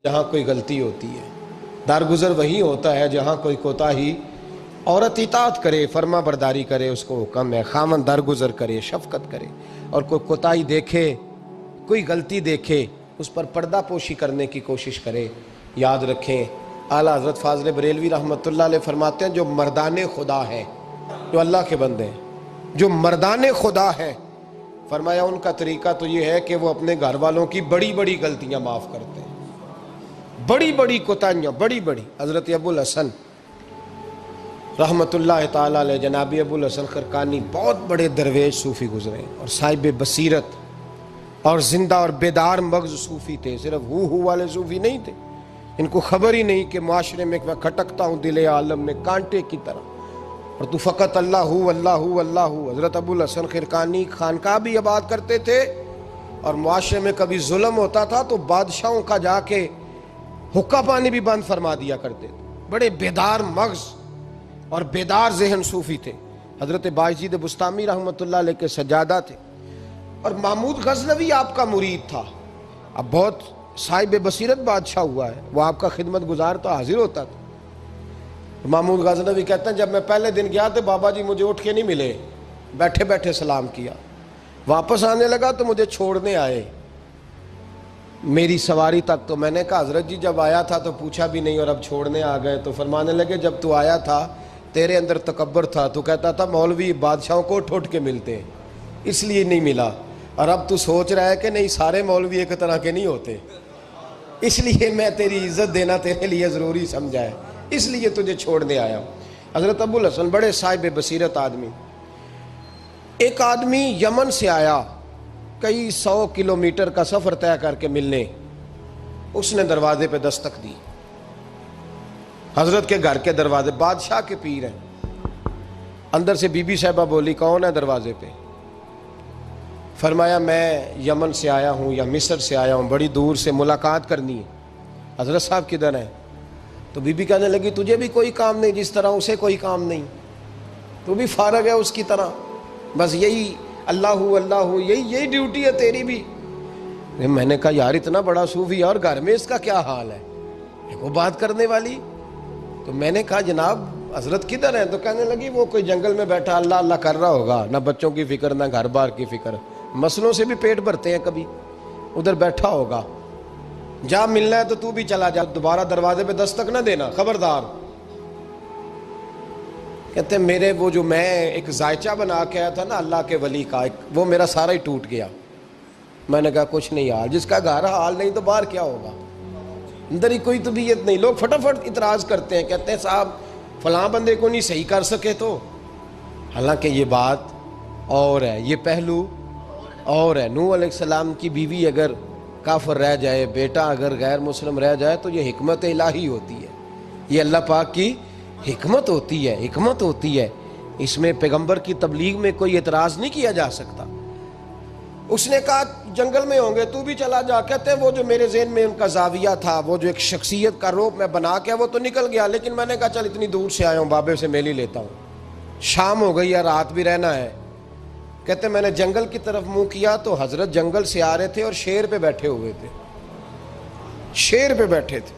جہاں کوئی غلطی ہوتی ہے، درگزر وہی ہوتا ہے جہاں کوئی کوتاہی، عورت اطاعت کرے، فرما برداری کرے، اس کو حکم ہے، خامن درگزر کرے، شفقت کرے، اور کوئی کوتاہی دیکھے، کوئی غلطی دیکھے، اس پر پردہ پوشی کرنے کی کوشش کرے۔ یاد رکھیں، اعلیٰ حضرت فاضل بریلوی رحمۃ اللہ علیہ فرماتے ہیں جو مردان خدا ہے، جو اللہ کے بندے ہیں، جو مردان خدا ہے، فرمایا ان کا طریقہ تو یہ ہے کہ وہ اپنے گھر والوں کی بڑی بڑی غلطیاں معاف کرتے ہیں، بڑی بڑی کوتاہیاں، بڑی بڑی۔ حضرت ابو الحسن رحمۃ اللہ تعالی علیہ، جناب ابو الحسن خرقانی بہت بڑے درویش صوفی گزرے اور صاحب بصیرت اور زندہ اور بیدار مغز صوفی تھے، صرف ہو والے صوفی نہیں تھے۔ ان کو خبر ہی نہیں کہ معاشرے میں میں کھٹکتا ہوں دل عالم میں کانٹے کی طرح، اور تو فقط اللہ ہو اللہ ہو اللہ ہو۔ حضرت ابو الحسن خرقانی خانقاہ بھی آباد کرتے تھے، اور معاشرے میں کبھی ظلم ہوتا تھا تو بادشاہوں کا جا کے حقہ پانی بھی بند فرما دیا کرتے تھے۔ بڑے بیدار مغز اور بیدار ذہن صوفی تھے۔ حضرت بایزید بسطامی رحمۃ اللہ علیہ کے سجادہ تھے، اور محمود غزنوی آپ کا مرید تھا۔ اب بہت صاحب بصیرت بادشاہ ہوا ہے، وہ آپ کا خدمت گزار تو حاضر ہوتا تھا۔ محمود غزنوی کہتے ہیں جب میں پہلے دن گیا تو بابا جی مجھے اٹھ کے نہیں ملے، بیٹھے بیٹھے سلام کیا، واپس آنے لگا تو مجھے چھوڑنے آئے میری سواری تک، تو میں نے کہا حضرت جی جب آیا تھا تو پوچھا بھی نہیں اور اب چھوڑنے آ گئے؟ تو فرمانے لگے جب تو آیا تھا تیرے اندر تکبر تھا، تو کہتا تھا مولوی بادشاہوں کو اٹھ کے ملتے ہیں اس لیے نہیں ملا، اور اب تو سوچ رہا ہے کہ نہیں سارے مولوی ایک طرح کے نہیں ہوتے، اس لیے میں تیری عزت دینا تیرے لیے ضروری سمجھا ہے، اس لیے تجھے چھوڑنے آیا ہوں۔ حضرت ابو الحسن بڑے صاحب بصیرت آدمی۔ ایک آدمی یمن سے آیا کئی 100 کلومیٹر کا سفر طے کر کے ملنے، اس نے دروازے پہ دستک دی، حضرت کے گھر کے دروازے، بادشاہ کے پیر ہیں۔ اندر سے بی بی صاحبہ بولی کون ہے دروازے پہ؟ فرمایا میں یمن سے آیا ہوں یا مصر سے آیا ہوں، بڑی دور سے ملاقات کرنی ہے۔ حضرت صاحب کدھر ہیں؟ تو بی بی کہنے لگی تجھے بھی کوئی کام نہیں جس طرح اسے کوئی کام نہیں، تو بھی فارغ ہے اس کی طرح، بس یہی اللہ اللہ یہی ڈیوٹی ہے تیری بھی۔ میں نے کہا یار اتنا بڑا صوفی اور گھر میں اس کا کیا حال ہے، وہ بات کرنے والی؟ تو میں نے کہا جناب حضرت کدھر ہیں؟ تو کہنے لگی وہ کوئی جنگل میں بیٹھا اللہ اللہ کر رہا ہوگا، نہ بچوں کی فکر نہ گھر بار کی فکر، مسئلوں سے بھی پیٹ بھرتے ہیں کبھی، ادھر بیٹھا ہوگا، جا ملنا ہے تو تو بھی چلا جا، دوبارہ دروازے پہ دستک نہ دینا خبردار۔ کہتے ہیں میرے وہ جو میں ایک ذائچہ بنا کے آیا تھا نا اللہ کے ولی کا، وہ میرا سارا ہی ٹوٹ گیا۔ میں نے کہا کچھ نہیں یار، جس کا گھر حال نہیں تو باہر کیا ہوگا، اندر ہی کوئی طبیعت نہیں۔ لوگ فٹافٹ اعتراض کرتے ہیں، کہتے ہیں صاحب فلاں بندے کو نہیں صحیح کر سکے تو، حالانکہ یہ بات اور ہے، یہ پہلو اور ہے۔ نوح علیہ السلام کی بیوی اگر کافر رہ جائے، بیٹا اگر غیر مسلم رہ جائے تو یہ حکمت الہی ہوتی ہے، یہ اللہ پاک کی حکمت ہوتی ہے، حکمت ہوتی ہے۔ اس میں پیغمبر کی تبلیغ میں کوئی اعتراض نہیں کیا جا سکتا۔ اس نے کہا جنگل میں ہوں گے تو بھی چلا جا۔ کہتے ہیں وہ جو میرے ذہن میں ان کا زاویہ تھا، وہ جو ایک شخصیت کا روپ میں بنا کے وہ تو نکل گیا، لیکن میں نے کہا چل اتنی دور سے آیا ہوں بابے سے میل ہی لیتا ہوں، شام ہو گئی ہے رات بھی رہنا ہے۔ کہتے ہیں میں نے جنگل کی طرف منہ کیا تو حضرت جنگل سے آ رہے تھے اور شیر پہ بیٹھے ہوئے تھے، شیر پہ بیٹھے تھے۔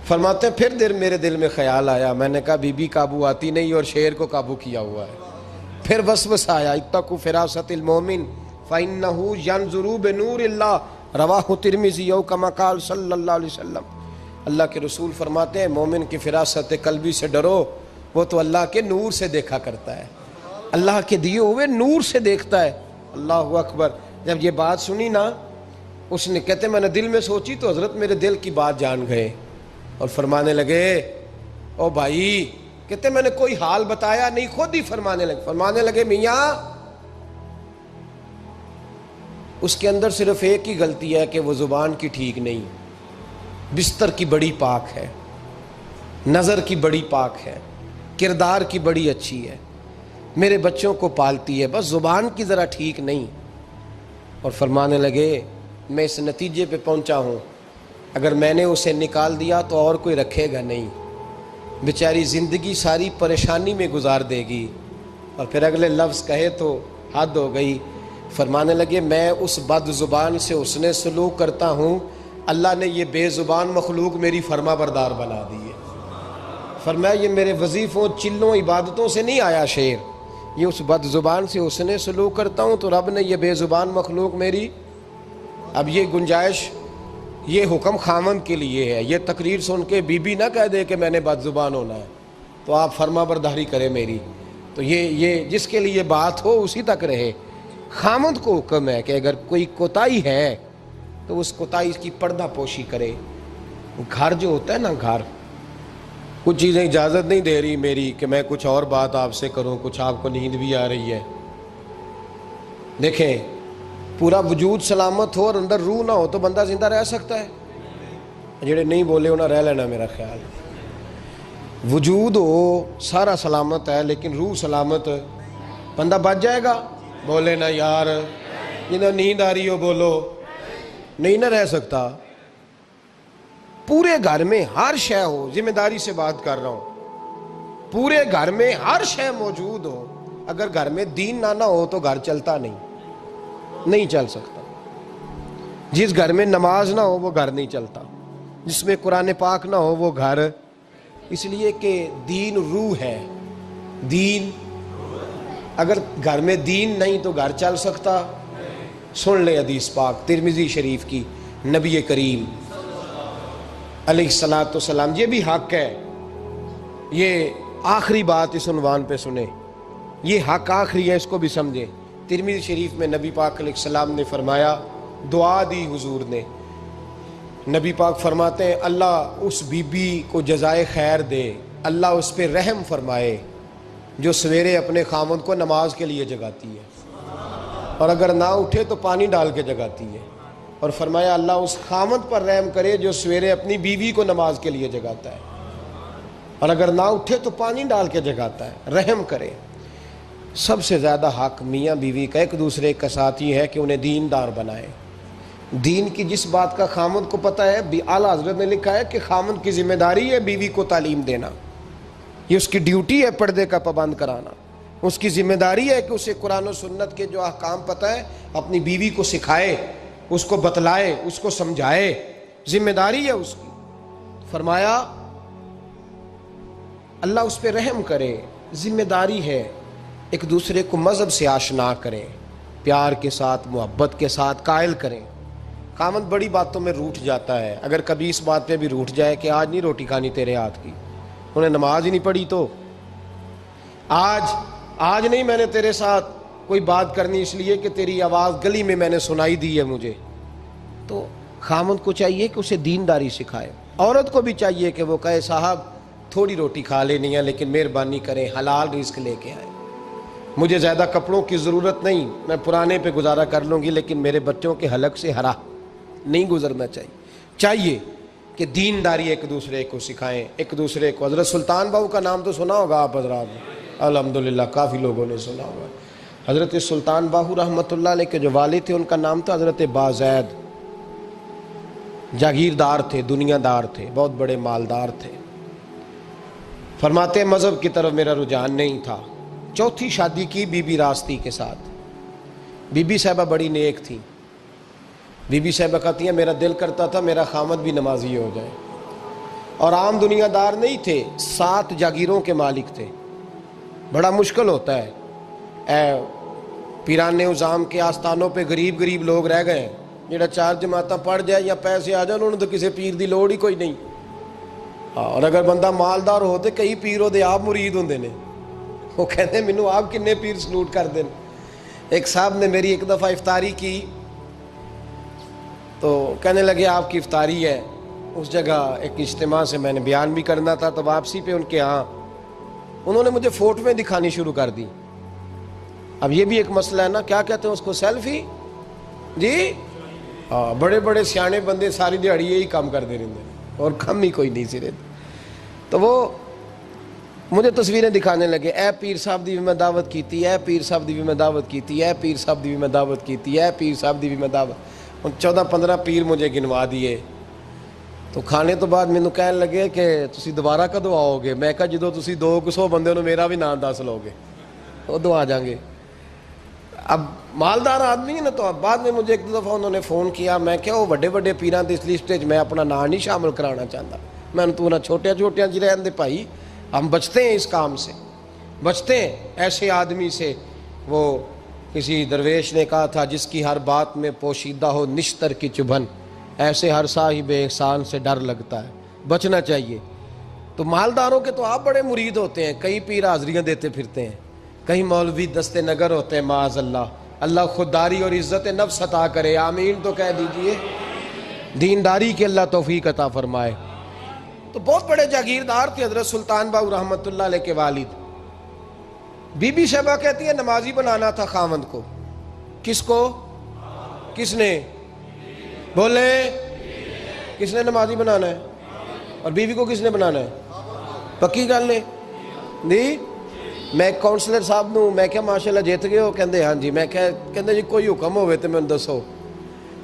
فرماتے ہیں پھر میرے دل میں خیال آیا، میں نے کہا بی بی قابو آتی نہیں اور شیر کو قابو کیا ہوا ہے۔ پھر وسوسہ آیا اتقوا فراست المومن فإنہ ینظر بنور اللہ، رواہ ترمذی او کما قال صلی اللہ علیہ وسلم۔ اللہ کے رسول فرماتے ہیں مومن کی فراست قلبی سے ڈرو، وہ تو اللہ کے نور سے دیکھا کرتا ہے، اللہ کے دیے ہوئے نور سے دیکھتا ہے۔ اللہ اکبر۔ جب یہ بات سنی نا، اس نے کہتے میں نے دل میں سوچی تو حضرت میرے دل کی بات جان گئے اور فرمانے لگے او بھائی، کہتے میں نے کوئی حال بتایا نہیں، خود ہی فرمانے لگے میاں اس کے اندر صرف ایک ہی غلطی ہے کہ وہ زبان کی ٹھیک نہیں، بستر کی بڑی پاک ہے، نظر کی بڑی پاک ہے، کردار کی بڑی اچھی ہے، میرے بچوں کو پالتی ہے، بس زبان کی ذرا ٹھیک نہیں۔ اور فرمانے لگے میں اس نتیجے پہ پہنچا ہوں اگر میں نے اسے نکال دیا تو اور کوئی رکھے گا نہیں، بیچاری زندگی ساری پریشانی میں گزار دے گی، اور پھر اگلے لفظ کہے تو حد ہو گئی۔ فرمانے لگے میں اس بد زبان سے اس نے سلوک کرتا ہوں اللہ نے یہ بے زبان مخلوق میری فرما بردار بنا دی ہے۔ فرمایا یہ میرے وظیفوں چلوں عبادتوں سے نہیں آیا شعر، یہ اس بد زبان سے حسن سلوک کرتا ہوں تو رب نے یہ بے زبان مخلوق میری، اب یہ گنجائش، یہ حکم خامند کے لیے ہے، یہ تقریر سن کے بی بی نہ کہہ دے کہ میں نے بد زبان ہونا ہے تو آپ فرما برداری کرے میری، تو یہ جس کے لیے بات ہو اسی تک رہے۔ خامند کو حکم ہے کہ اگر کوئی کوتاہی ہے تو اس کوتاہی کی پردہ پوشی کرے۔ گھر جو ہوتا ہے نا، گھر کچھ چیزیں اجازت نہیں دے رہی میری کہ میں کچھ اور بات آپ سے کروں، کچھ آپ کو نیند بھی آ رہی ہے۔ دیکھیں پورا وجود سلامت ہو اور اندر روح نہ ہو تو بندہ زندہ رہ سکتا ہے؟ جڑے نہیں بولے انہیں رہ لینا میرا خیال۔ وجود ہو سارا سلامت ہے لیکن روح سلامت، بندہ بچ جائے گا؟ بولے نا یار، جنہیں نیند آ رہی ہو بولو، نہیں نہ رہ سکتا۔ پورے گھر میں ہر شے ہو، ذمہ داری سے بات کر رہا ہوں، پورے گھر میں ہر شے موجود ہو، اگر گھر میں دین نہ ہو تو گھر چلتا نہیں چل سکتا۔ جس گھر میں نماز نہ ہو وہ گھر نہیں چلتا، جس میں قرآن پاک نہ ہو وہ گھر، اس لیے کہ دین روح ہے۔ دین، اگر گھر میں دین نہیں تو گھر چل سکتا؟ سن لے حدیث پاک ترمذی شریف کی، نبی کریم علیہ الصلاۃ والسلام، یہ بھی حق ہے، یہ آخری بات اس عنوان پہ سنیں، یہ حق آخری ہے، اس کو بھی سمجھیں۔ ترمذی شریف میں نبی پاک علیہ السلام نے فرمایا، دعا دی حضور نے، نبی پاک فرماتے ہیں اللہ اس بی بی کو جزائے خیر دے، اللہ اس پہ رحم فرمائے جو سویرے اپنے خامند کو نماز کے لیے جگاتی ہے اور اگر نہ اٹھے تو پانی ڈال کے جگاتی ہے، اور فرمایا اللہ اس خامند پر رحم کرے جو سویرے اپنی بیوی کو نماز کے لیے جگاتا ہے اور اگر نہ اٹھے تو پانی ڈال کے جگاتا ہے، رحم کرے۔ سب سے زیادہ حق میاں بیوی کا ایک دوسرے کا ساتھ ہی ہے کہ انہیں دیندار بنائے۔ دین کی جس بات کا خامند کو پتہ ہے، اعلیٰ حضرت نے لکھا ہے کہ خامند کی ذمہ داری ہے بیوی کو تعلیم دینا، یہ اس کی ڈیوٹی ہے پردے کا پابند کرانا، اس کی ذمہ داری ہے کہ اسے قرآن و سنت کے جو احکام پتہ ہے اپنی بیوی کو سکھائے، اس کو بتلائے، اس کو سمجھائے، ذمہ داری ہے اس کی۔ فرمایا اللہ اس پہ رحم کرے، ذمہ داری ہے، ایک دوسرے کو مذہب سے آشنا کریں، پیار کے ساتھ محبت کے ساتھ قائل کریں۔ خامند بڑی باتوں میں روٹھ جاتا ہے، اگر کبھی اس بات پہ بھی روٹھ جائے کہ آج نہیں روٹی کھانی تیرے ہاتھ کی، انہیں نماز ہی نہیں پڑھی تو آج نہیں میں نے تیرے ساتھ کوئی بات کرنی اس لیے کہ تیری آواز گلی میں نے سنائی دی ہے مجھے، تو خامند کو چاہیے کہ اسے دینداری سکھائے۔ عورت کو بھی چاہیے کہ وہ کہے صاحب تھوڑی روٹی کھا لینی ہے لیکن مہربانی کریں حلال رزق لے کے آئیں، مجھے زیادہ کپڑوں کی ضرورت نہیں، میں پرانے پہ گزارا کر لوں گی لیکن میرے بچوں کے حلق سے ہرا نہیں گزرنا چاہیے کہ دینداری ایک دوسرے کو سکھائیں، ایک دوسرے کو۔ حضرت سلطان باہو کا نام تو سنا ہوگا آپ حضرات نے، الحمدللہ کافی لوگوں نے سنا ہوگا۔ حضرت سلطان باہو رحمۃ اللہ علیہ کے جو والد تھے ان کا نام تھا حضرت بازید، جاگیردار تھے، دنیا دار تھے، بہت بڑے مالدار تھے۔ فرماتے مذہب کی طرف میرا رجحان نہیں تھا، چوتھی شادی کی بی بی راستی کے ساتھ۔ بی بی صاحبہ بڑی نیک تھی، بی بی صاحبہ کہتی ہیں میرا دل کرتا تھا میرا خامد بھی نمازی ہو جائے، اور عام دنیا دار نہیں تھے، 7 جاگیروں کے مالک تھے۔ بڑا مشکل ہوتا ہے، پیران نظام کے آستانوں پہ غریب لوگ رہ گئے ہیں، جڑا 4 جماعتاں پڑھ جائے یا پیسے آ جائیں انہوں نے تو کسی پیر دی لوڑ ہی کوئی نہیں، اور اگر بندہ مالدار ہو تو کئی پیر ہو دے آپ مرید ہوندے نے، وہ کہتے ہیں مینوں آپ کنے پیر سلوٹ کر دیں۔ ایک صاحب نے میری ایک دفعہ افطاری کی تو کہنے لگے آپ کی افطاری ہے، اس جگہ ایک اجتماع سے میں نے بیان بھی کرنا تھا، تو واپسی پہ ان کے ہاں انہوں نے مجھے فوٹویں دکھانی شروع کر دی۔ اب یہ بھی ایک مسئلہ ہے نا، کیا کہتے ہیں اس کو، سیلفی جی، بڑے بڑے سیانے بندے ساری دیہڑی یہی کام کرتے رہتے ہیں اور کم ہی کوئی نہیں سرے، تو وہ مجھے تصویریں دکھانے لگے، اے پیر صاحب دی بھی میں دعوت کیتی، اے پیر صاحب دی بھی میں دعوت کیتی، اے پیر صاحب دی بھی میں دعوت کیتی، اے پیر صاحب دی بھی میں دعوت، 14-15 پیر مجھے گنوا دیے۔ تو کھانے تو بعد مینوں کہنے لگے کہ تسی دوبارہ کدو آؤ گے؟ میں کہا جدو تسی 200 بندے نو میرا بھی نام دس لو گے ادو آ جاؤں گے۔ اب مالدار آدمی ہے نا، تو اب بعد میں مجھے ایک دو دفعہ انہوں نے فون کیا، میں کیا وہ بڑے بڑے پیران دی اس لسٹ میں اپنا نام نہیں شامل کرانا چاہتا، میں نے تو نہ چھوٹیاں چھوٹیاں جی رہن دے بھائی، ہم بچتے ہیں اس کام سے، بچتے ہیں ایسے آدمی سے۔ وہ کسی درویش نے کہا تھا جس کی ہر بات میں پوشیدہ ہو نشتر کی چبھن، ایسے ہر صاحب احسان سے ڈر لگتا ہے، بچنا چاہیے۔ تو مالداروں کے تو آپ بڑے مرید ہوتے ہیں، کئی پیر حاضریاں دیتے پھرتے ہیں، کئی مولوی دستے نگر ہوتے ہیں، معاذ اللہ، اللہ خودداری اور عزت نفس عطا کرے، آمین تو کہہ دیجئے، دینداری کی اللہ توفیق عطا فرمائے۔ تو بہت بڑے جاگیردار تھے حضرت سلطان باؤ رحمۃ اللہ علیہ کے والد۔ بی بی شیبہ کہتی ہے نمازی بنانا تھا خاوند کو۔ کس کو؟ کس نے؟ بولے، کس نے نمازی بنانا ہے؟ اور بیوی کو کس نے بنانا ہے؟ پکی گل نے دی۔ میں ایک کونسلر صاحب نوں میں کہا ماشاءاللہ جیت گئے ہو؟ کہندے ہاں جی۔ میں کہندے جی کوئی حکم ہوئے تو مینوں دسو۔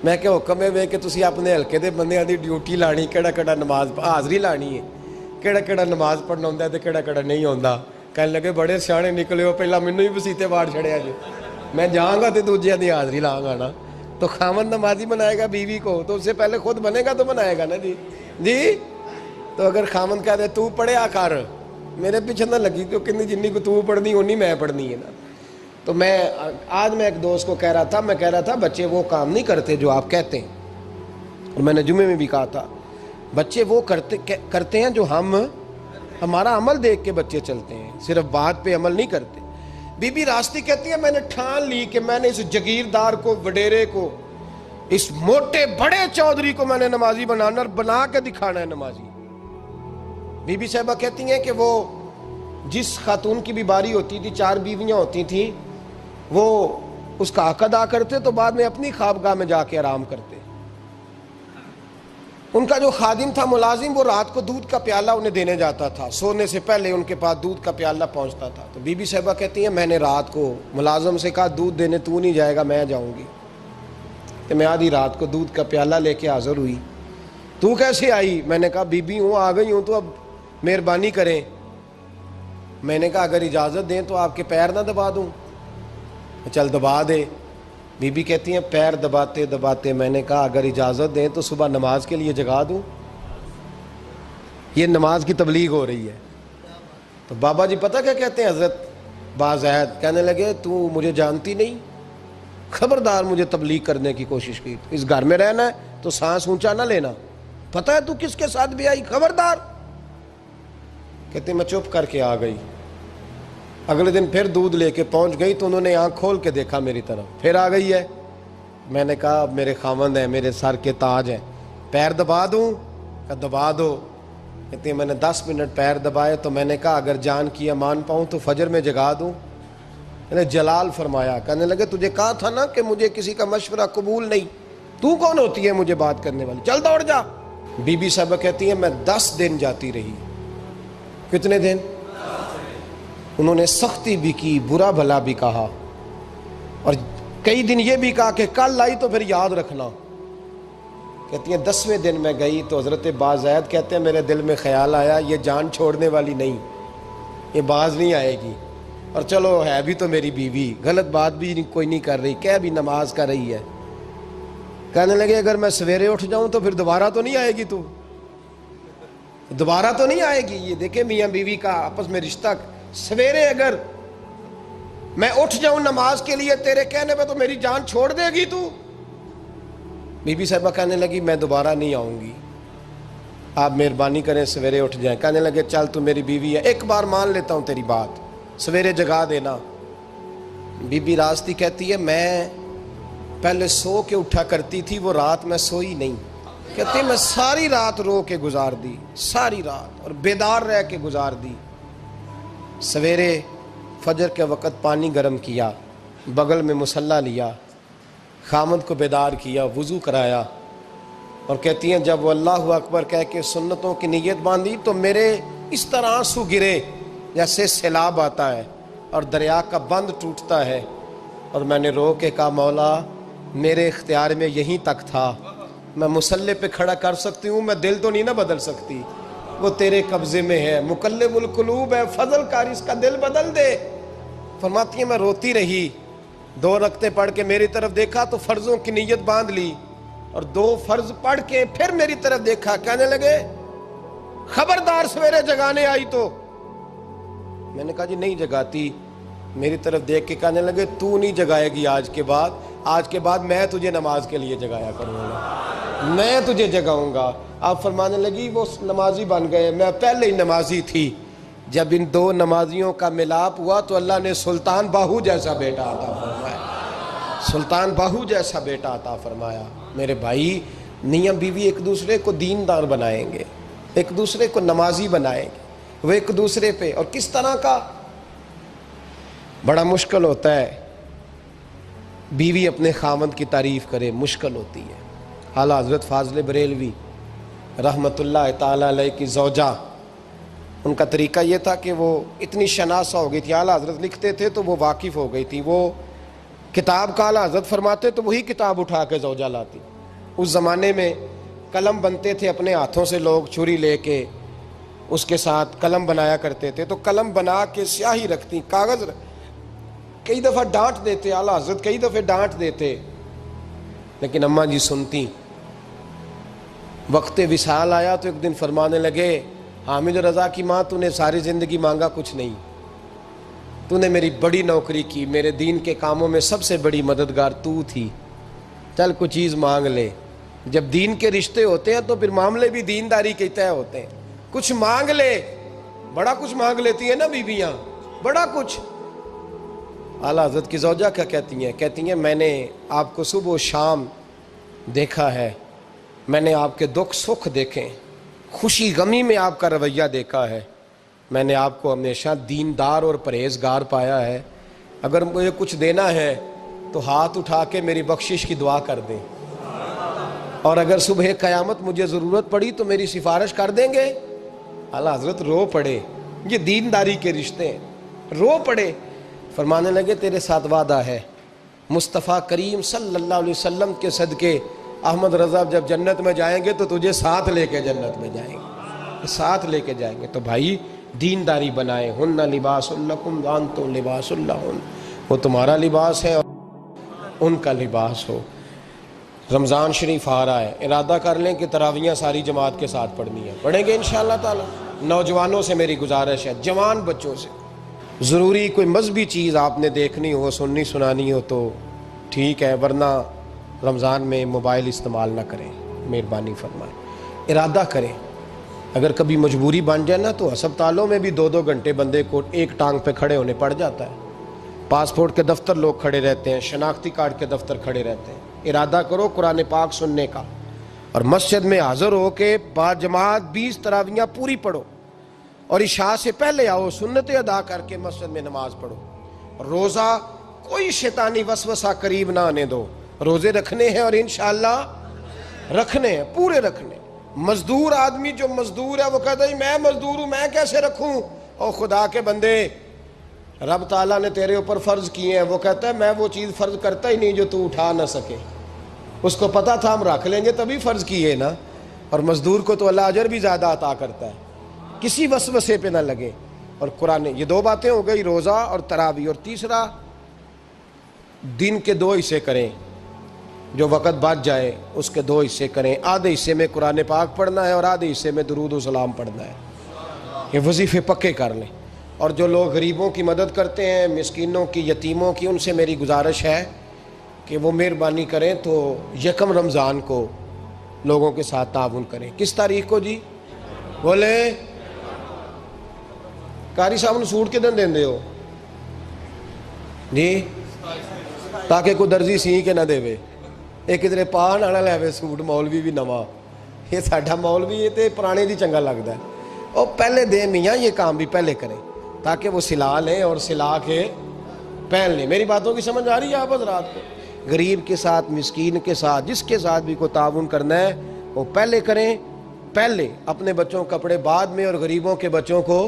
میں کہ حکم ہے کہ تسی اپنے ہلکے دے بندیاں دی ڈیوٹی لانی، کیڑا کیڑا نماز حاضری لانی ہے، کیڑا کیڑا نماز پڑھنا ہوندا ہے تے کیڑا کیڑا نہیں ہوندا۔ کہنے لگے بڑے سیانے نکلے ہو، پہلا مینوں ہی وسیتے واڑ چھڑیا جی، میں جاؤں گا تے دوجیاں دی حاضری لاں گا نا۔ تو خاوند نمازی بنائے گا بیوی کو تو اس سے پہلے خود بنے گا تو بنائے گا نا جی۔ جی تو اگر خاوند کہہ دے تو پڑھیا کر، میرے پیچھے نہ لگی، کیونکہ جنی کو تو پڑھنی اونی میں پڑھنی ہے نا۔ تو میں آج میں ایک دوست کو کہہ رہا تھا، میں کہہ رہا تھا بچے وہ کام نہیں کرتے جو آپ کہتے ہیں، اور میں نے جمعے میں بھی کہا تھا بچے وہ کرتے ہیں جو ہمارا عمل دیکھ کے بچے چلتے ہیں، صرف بات پہ عمل نہیں کرتے۔ بی بی راستی کہتی ہے میں نے ٹھان لی کہ میں نے اس جگیردار کو، وڈیرے کو، اس موٹے بڑے چودھری کو میں نے نمازی بنانا اور بنا کے دکھانا ہے نمازی۔ بی بی صاحبہ کہتی ہیں کہ وہ جس خاتون کی بھی باری ہوتی تھی، 4 بیویاں ہوتی تھیں، وہ اس کا حق ادا کرتے تو بعد میں اپنی خوابگاہ میں جا کے آرام کرتے۔ ان کا جو خادم تھا ملازم، وہ رات کو دودھ کا پیالہ انہیں دینے جاتا تھا، سونے سے پہلے ان کے پاس دودھ کا پیالہ پہنچتا تھا۔ تو بی بی صاحبہ کہتی ہیں میں نے رات کو ملازم سے کہا دودھ دینے تو نہیں جائے گا، میں جاؤں گی۔ تو میں آدھی رات کو دودھ کا پیالہ لے کے حاضر ہوئی۔ تو کیسے آئی؟ میں نے کہا بی بی ہوں، آ گئی ہوں، تو اب مہربانی کریں۔ میں نے کہا اگر اجازت دیں تو آپ کے پیر نہ دبا دوں؟ چل دبا دے۔ بی بی کہتی ہیں پیر دباتے دباتے میں نے کہا اگر اجازت دیں تو صبح نماز کے لیے جگا دوں؟ یہ نماز کی تبلیغ ہو رہی ہے۔ تو بابا جی پتہ کیا کہتے ہیں حضرت بازید؟ کہنے لگے تو مجھے جانتی نہیں، خبردار مجھے تبلیغ کرنے کی کوشش کی، اس گھر میں رہنا ہے تو سانس اونچا نہ لینا، پتہ ہے تو کس کے ساتھ بھی آئی، خبردار۔ کہتے میں چپ کر کے آ گئی۔ اگلے دن پھر دودھ لے کے پہنچ گئی تو انہوں نے آنکھ کھول کے دیکھا میری طرف، پھر آ گئی ہے۔ میں نے کہا اب میرے خاوند ہیں، میرے سر کے تاج ہیں، پیر دبا دوں؟ کہ دبا دو۔ کہتے ہیں میں نے 10 منٹ پیر دبائے تو میں نے کہا اگر جان کی امان پاؤں تو فجر میں جگا دوں؟ میں نے جلال فرمایا۔ کہنے لگے تجھے کہا تھا نا کہ مجھے کسی کا مشورہ قبول نہیں، تو کون ہوتی ہے مجھے بات کرنے والی، چل دوڑ جا۔ بی بی صاحبہ کہتی ہیں میں 10 دن جاتی رہی۔ کتنے دن؟ انہوں نے سختی بھی کی، برا بھلا بھی کہا، اور کئی دن یہ بھی کہا کہ کل آئی تو پھر یاد رکھنا۔ کہتی ہیں 10ویں دن میں گئی تو حضرت بازید کہتے ہیں میرے دل میں خیال آیا یہ جان چھوڑنے والی نہیں، یہ باز نہیں آئے گی، اور چلو ہے بھی تو میری بیوی، غلط بات بھی کوئی نہیں کر رہی، کہہ بھی نماز کر رہی ہے۔ کہنے لگے اگر میں سویرے اٹھ جاؤں تو پھر دوبارہ تو نہیں آئے گی، تو دوبارہ تو نہیں آئے گی۔ یہ دیکھیں میاں بیوی کا آپس میں رشتہ، سویرے اگر میں اٹھ جاؤں نماز کے لیے تیرے کہنے پہ تو میری جان چھوڑ دے گی تو؟ بی بی صاحبہ کہنے لگی میں دوبارہ نہیں آؤں گی، آپ مہربانی کریں سویرے اٹھ جائیں۔ کہنے لگے چل تو میری بیوی ہے، ایک بار مان لیتا ہوں تیری بات، سویرے جگا دینا۔ بی بی راستی کہتی ہے میں پہلے سو کے اٹھا کرتی تھی، وہ رات میں سوئی نہیں، کہتی میں ساری رات رو کے گزار دی، ساری رات، اور بیدار رہ کے گزار دی۔ سویرے فجر کے وقت پانی گرم کیا، بغل میں مصلی لیا، خامد کو بیدار کیا، وضو کرایا، اور کہتی ہیں جب وہ اللہ اکبر کہہ کے سنتوں کی نیت باندھی تو میرے اس طرح آنسو گرے جیسے سیلاب آتا ہے اور دریا کا بند ٹوٹتا ہے، اور میں نے رو کے کہا مولا میرے اختیار میں یہیں تک تھا، میں مصلی پہ کھڑا کر سکتی ہوں، میں دل تو نہیں نہ بدل سکتی، وہ تیرے قبضے میں ہے، مقلب القلوب ہے، فضل کر اس کا دل بدل دے۔ فرماتی ہیں میں روتی رہی، 2 رکعتیں پڑھ کے میری طرف دیکھا تو فرضوں کی نیت باندھ لی، اور 2 فرض پڑھ کے پھر میری طرف دیکھا، کہنے لگے خبردار سویرے جگانے آئی تو۔ میں نے کہا جی نہیں جگاتی۔ میری طرف دیکھ کے کہنے لگے تو نہیں جگائے گی آج کے بعد میں تجھے نماز کے لیے جگایا کروں گا، میں تجھے جگاؤں گا۔ آپ فرمانے لگی وہ نمازی بن گئے، میں پہلے ہی نمازی تھی۔ جب ان 2 نمازیوں کا ملاپ ہوا تو اللہ نے سلطان باہو جیسا بیٹا عطا فرمایا، سلطان باہو جیسا بیٹا عطا فرمایا۔ میرے بھائی، میاں بیوی ایک دوسرے کو دیندار بنائیں گے، ایک دوسرے کو نمازی بنائیں گے، وہ ایک دوسرے پہ، اور کس طرح کا؟ بڑا مشکل ہوتا ہے بیوی اپنے خاوند کی تعریف کرے، مشکل ہوتی ہے۔ اعلیٰ حضرت فاضل بریلوی رحمۃ اللہ تعالیٰ علیہ کی زوجہ، ان کا طریقہ یہ تھا کہ وہ اتنی شناسہ ہو گئی تھی، اعلیٰ حضرت لکھتے تھے تو وہ واقف ہو گئی تھی، وہ کتاب کا اعلیٰ حضرت فرماتے تو وہی کتاب اٹھا کے زوجہ لاتی۔ اس زمانے میں قلم بنتے تھے اپنے ہاتھوں سے، لوگ چھری لے کے اس کے ساتھ قلم بنایا کرتے تھے، تو قلم بنا کے سیاہی رکھتی، کاغذ کئی دفعہ ڈانٹ دیتے، اعلیٰ حضرت کئی دفعہ ڈانٹ دیتے، لیکن اماں جی سنتی۔ وقت وصال آیا تو ایک دن فرمانے لگے حامد رضا کی ماں، تو نے ساری زندگی مانگا کچھ نہیں، تو نے میری بڑی نوکری کی، میرے دین کے کاموں میں سب سے بڑی مددگار تو تھی، چل کچھ چیز مانگ لے۔ جب دین کے رشتے ہوتے ہیں تو پھر معاملے بھی دینداری کے طے ہوتے ہیں، کچھ مانگ لے۔ بڑا کچھ مانگ لیتی ہیں نا بیویاں، بڑا کچھ۔ اعلیٰ حضرت کی زوجہ کیا کہتی ہیں میں نے آپ کو صبح و شام دیکھا ہے، میں نے آپ کے دکھ سکھ دیکھے، خوشی غمی میں آپ کا رویہ دیکھا ہے، میں نے آپ کو ہمیشہ دیندار اور پرہیزگار پایا ہے، اگر مجھے کچھ دینا ہے تو ہاتھ اٹھا کے میری بخشش کی دعا کر دیں، اور اگر صبح قیامت مجھے ضرورت پڑی تو میری سفارش کر دیں گے۔ اعلیٰ حضرت رو پڑے، یہ دینداری کے رشتے ہیں، رو پڑے۔ فرمانے لگے تیرے ساتھ وعدہ ہے، مصطفیٰ کریم صلی اللہ علیہ وسلم کے صدقے احمد رضا جب جنت میں جائیں گے تو تجھے ساتھ لے کے جنت میں جائیں گے، ساتھ لے کے جائیں گے۔ تو بھائی دینداری بنائیں، ہن لباس لکم وانتم لباس لہن، وہ تمہارا لباس ہے اور ان کا لباس ہو۔ رمضان شریف آ رہا ہے، ارادہ کر لیں کہ تراویحیں ساری جماعت کے ساتھ پڑھنی ہے، پڑھیں گے انشاءاللہ تعالی۔ نوجوانوں سے میری گزارش ہے، جوان بچوں سے، ضروری کوئی مذہبی چیز آپ نے دیکھنی ہو، سننی سنانی ہو تو ٹھیک ہے، ورنہ رمضان میں موبائل استعمال نہ کریں، مہربانی فرمائیں، ارادہ کریں۔ اگر کبھی مجبوری بن جائے نا تو ہسپتالوں میں بھی 2-2 گھنٹے بندے کو ایک ٹانگ پہ کھڑے ہونے پڑ جاتا ہے، پاسپورٹ کے دفتر لوگ کھڑے رہتے ہیں، شناختی کارڈ کے دفتر کھڑے رہتے ہیں۔ ارادہ کرو قرآن پاک سننے کا، اور مسجد میں حاضر ہو کے با جماعت 20 تراویحیں پوری پڑھو، اور عشاء سے پہلے آؤ، سنتیں ادا کر کے مسجد میں نماز پڑھو۔ روزہ کوئی شیطانی وسوسہ قریب نہ آنے دو، روزے رکھنے ہیں اور انشاءاللہ رکھنے ہیں، پورے رکھنے۔ مزدور آدمی جو مزدور ہے وہ کہتا ہے میں مزدور ہوں، میں کیسے رکھوں؟ اور خدا کے بندے، رب تعالیٰ نے تیرے اوپر فرض کیے ہیں، وہ کہتا ہے میں وہ چیز فرض کرتا ہی نہیں جو تو اٹھا نہ سکے، اس کو پتا تھا ہم رکھ لیں گے تبھی فرض کیے نا۔ اور مزدور کو تو اللہ اجر بھی زیادہ عطا کرتا ہے، کسی وسوسے پہ نہ لگے۔ اور قرآن، یہ 2 باتیں ہو گئی، روزہ اور تراویح۔ اور تیسرا، دن کے 2 حصے کریں، جو وقت بچ جائے اس کے 2 حصے کریں، آدھے حصے میں قرآن پاک پڑھنا ہے اور آدھے حصے میں درود و سلام پڑھنا ہے، یہ وظیفے پکے کر لیں۔ اور جو لوگ غریبوں کی مدد کرتے ہیں، مسکینوں کی، یتیموں کی، ان سے میری گزارش ہے کہ وہ مہربانی کریں تو 1 رمضان کو لوگوں کے ساتھ تعاون کریں۔ کس تاریخ کو جی؟ بولے قاری صاحب نے سوٹ کدن دین دے ہو جی، تاکہ کوئی درزی سی کے نہ دے وے، ایک ادھر پان آنا لے وے سوٹ، مولوی بھی نواں، یہ ساڈا مولوی یہ تے پرانے دی چنگا لگتا ہے، اور پہلے دے میاں یہ کام بھی پہلے کریں تاکہ وہ سلا لیں اور سلا کے پہن لیں۔ میری باتوں کی سمجھ آ رہی ہے آپ حضرات کو؟ غریب کے ساتھ، مسکین کے ساتھ، جس کے ساتھ بھی کوئی تعاون کرنا ہے وہ پہلے کریں، پہلے اپنے بچوں کے کپڑے بعد میں اور غریبوں کے بچوں کو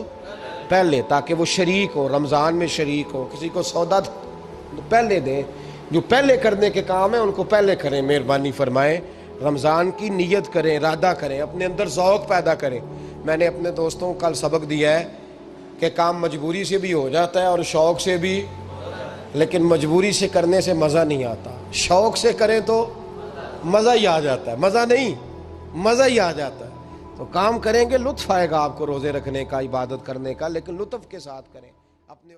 پہلے، تاکہ وہ شریک ہو، رمضان میں شریک ہو، کسی کو سودا پہلے دیں، جو پہلے کرنے کے کام ہیں ان کو پہلے کریں، مہربانی فرمائیں۔ رمضان کی نیت کریں، ارادہ کریں، اپنے اندر ذوق پیدا کریں۔ میں نے اپنے دوستوں کو کل سبق دیا ہے کہ کام مجبوری سے بھی ہو جاتا ہے اور شوق سے بھی لیکن مجبوری سے کرنے سے مزہ نہیں آتا، شوق سے کریں تو مزہ ہی آ جاتا ہے، مزہ نہیں مزہ ہی آ جاتا ہے۔ تو کام کریں گے، لطف آئے گا آپ کو روزے رکھنے کا، عبادت کرنے کا، لیکن لطف کے ساتھ کریں اپنے